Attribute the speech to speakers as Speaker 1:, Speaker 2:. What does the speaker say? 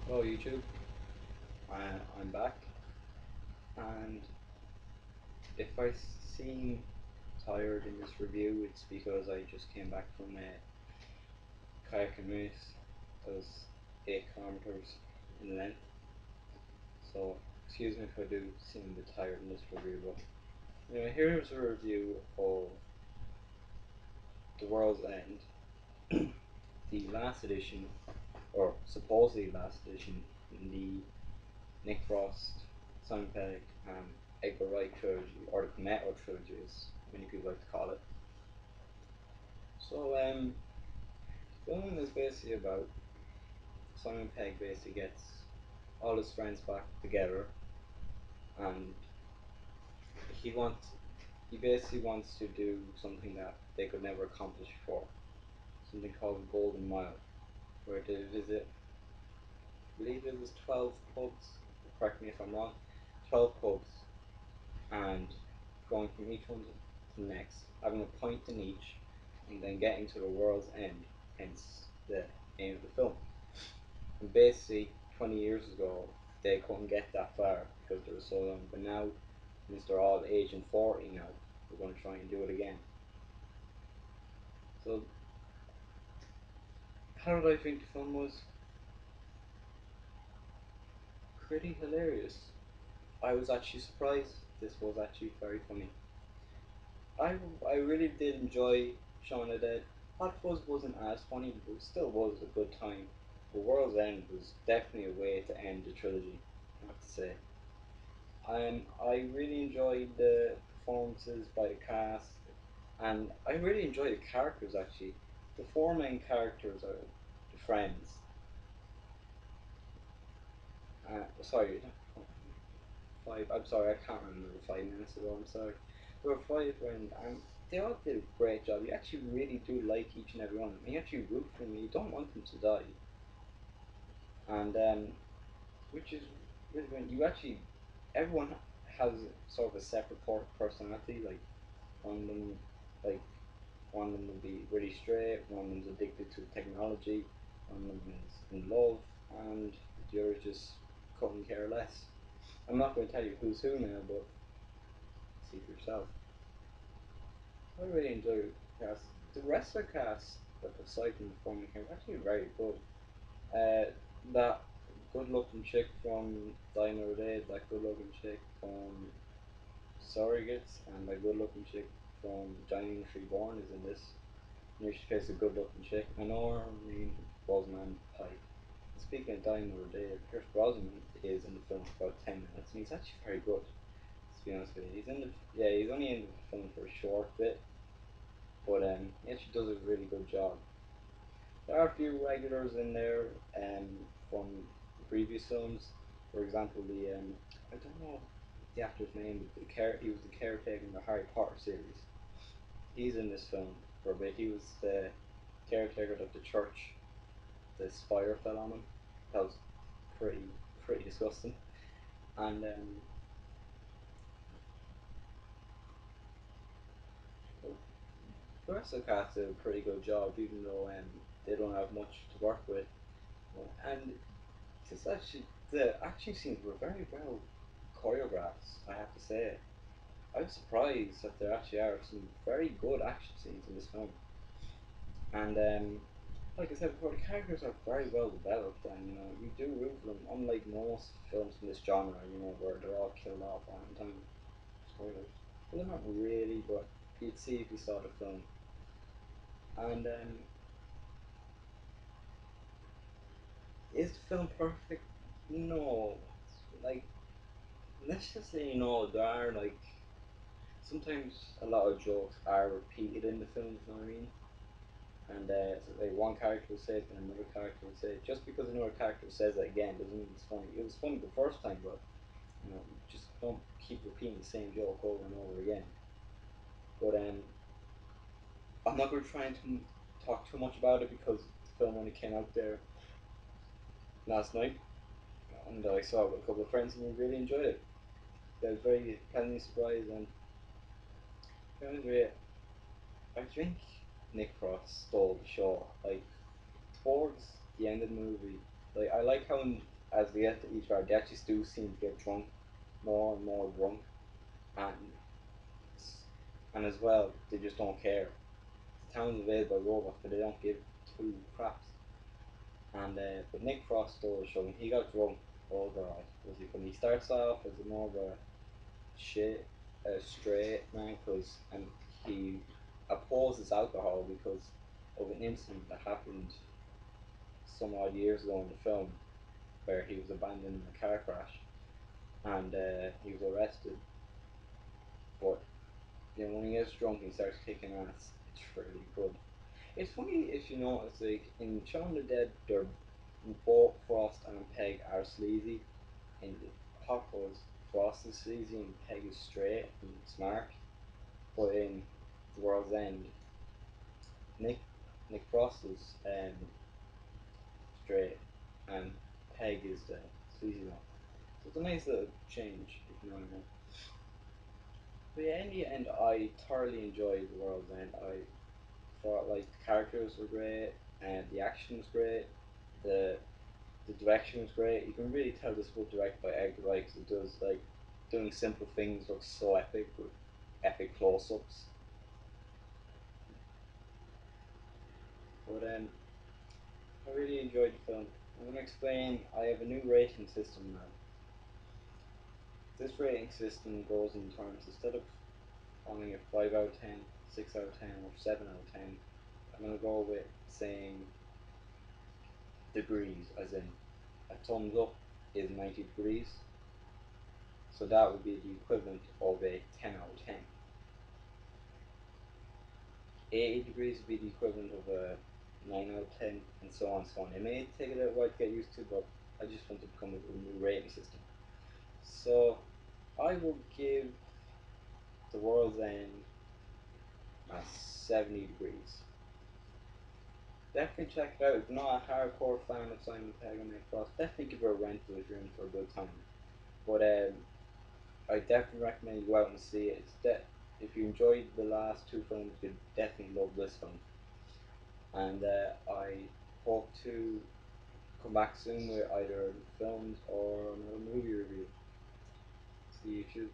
Speaker 1: Hello YouTube, I'm back, and if I seem tired in this review, it's because I just came back from a kayaking race that was 8 kilometers in length, so excuse me if I do seem a bit tired in this review, but anyway, here's a review of The World's End, the last edition, or supposedly last edition, in the Nick Frost, Simon Pegg, and Edgar Wright trilogy, or the Cornetto trilogy, as many people like to call it. So, the film is basically about Simon Pegg basically gets all his friends back together, and he wants, he basically wants to do something that they could never accomplish before, something called the Golden Mile, where they visit, I believe it was 12 pubs. Correct me if I'm wrong. 12 pubs, and going from each one to the next, having a point in each, and then getting to the world's end, hence the aim of the film. And basically, 20 years ago, they couldn't get that far because they were so young, but now, since they're all aging 40 now, we're going to try and do it again. So, how did I think the film was? Pretty hilarious. I was actually surprised this was actually very funny. I, I really did enjoy Shaun of the Dead. Hot Fuzz wasn't as funny, but it still was a good time. The World's End was definitely a way to end the trilogy, I have to say. I really enjoyed the performances by the cast, and I really enjoyed the characters actually. The four main characters are the friends. Sorry, five. I'm sorry, I can't remember 5 minutes ago. I'm sorry. There were five friends, and they all did a great job. You actually really do like each and every one of them. You actually root for them. You don't want them to die, and which is really when you actually everyone has sort of a separate personality. Like one of them, like one of them will be really straight. One of them's addicted to technology. One of them is in love, and the other just couldn't care less. I'm not going to tell you who's who now, but see for yourself. I really enjoyed the cast. The rest of the cast, aside from the performing here, was actually very good. That good-looking chick from Dine or Dead, that good-looking chick from Surrogates, and that good-looking chick from Johnny English Reborn is in this. You know, she plays a good-looking chick. I know her name was Man Pike. Speaking of Dine or Dead, Pierce Brosnan is in the film for about 10 minutes, and he's actually very good. To be honest with you, he's in the yeah, he's only in the film for a short bit, but he actually does a really good job. There are a few regulars in there from the previous films. For example, the I don't know the actor's name, but he was the caretaker in the Harry Potter series. He's in this film for a bit. He was the caretaker of the church. The spire fell on him. That was pretty pretty disgusting. And the rest of the cast did a pretty good job, even though they don't have much to work with. And this actually, the action scenes were very well choreographed, I have to say. I was surprised that there actually are some very good action scenes in this film. And like I said before, the characters are very well developed, and you do root for them. Unlike most films in this genre, where they're all killed off all the time. Spoilers. Well, they're not really, but you'd see if you saw the film. And is the film perfect? No. Like, let's just say there are like sometimes a lot of jokes are repeated in the film. You know what I mean? And so like one character will say it, and another character will say it. Just because another character says it again doesn't mean it's funny. It was funny the first time, but you just don't keep repeating the same joke over and over again. But I'm not going to try and talk too much about it because the film only came out there last night, and I saw it with a couple of friends, and we really enjoyed it. I was very pleasantly surprised, and to be honest with you, I think Nick Frost stole the show. Like towards the end of the movie, like I like how as they get to each part, they actually do seem to get drunk, more and more drunk, and as well, they just don't care. The town's invaded by robots, but they don't give two craps. And but Nick Frost stole the show, and he got drunk. Oh god, was he? When he starts off as a more of a shit, a straight man, because and he opposes alcohol because of an incident that happened some odd years ago in the film, where he was abandoned in a car crash, and he was arrested. But when he gets drunk and starts kicking ass, it's really good. It's funny if you notice, like in Shaun the Dead, they're both Frost and Peg are sleazy. In the Hot Fuzz, Frost is sleazy and Peg is straight and smart. But in The World's End, Nick Nick Frost is straight and Peg is the sleazy one. So it's a nice little change, if you know what I mean. But yeah, in the end, I thoroughly enjoyed The World's End. I thought like the characters were great and the action was great. The the direction was great. You can really tell this was directed by Edgar Wright 'cause it does like doing simple things look so epic with epic close-ups. But I really enjoyed the film. I'm going to explain. I have a new rating system now. This rating system goes in terms instead of calling it 5 out of 10, 6 out of 10, or 7 out of 10. I'm going to go with saying degrees, as in a thumbs up is 90 degrees, so that would be the equivalent of a 10 out of 10. 80 degrees would be the equivalent of a 9 out of 10, and so on and so on. It may take a little while to get used to, but I just wanted to come up with a new rating system. So I will give The World's End a 70 degrees. Definitely check it out. If you're not a hardcore fan of Simon Pegg and Nick Frost, definitely give it a rental if you're in for a good time. But I definitely recommend you go out and see it. If you enjoyed the last two films, you'd definitely love this film. And I hope to come back soon with either films or another movie review. See you too.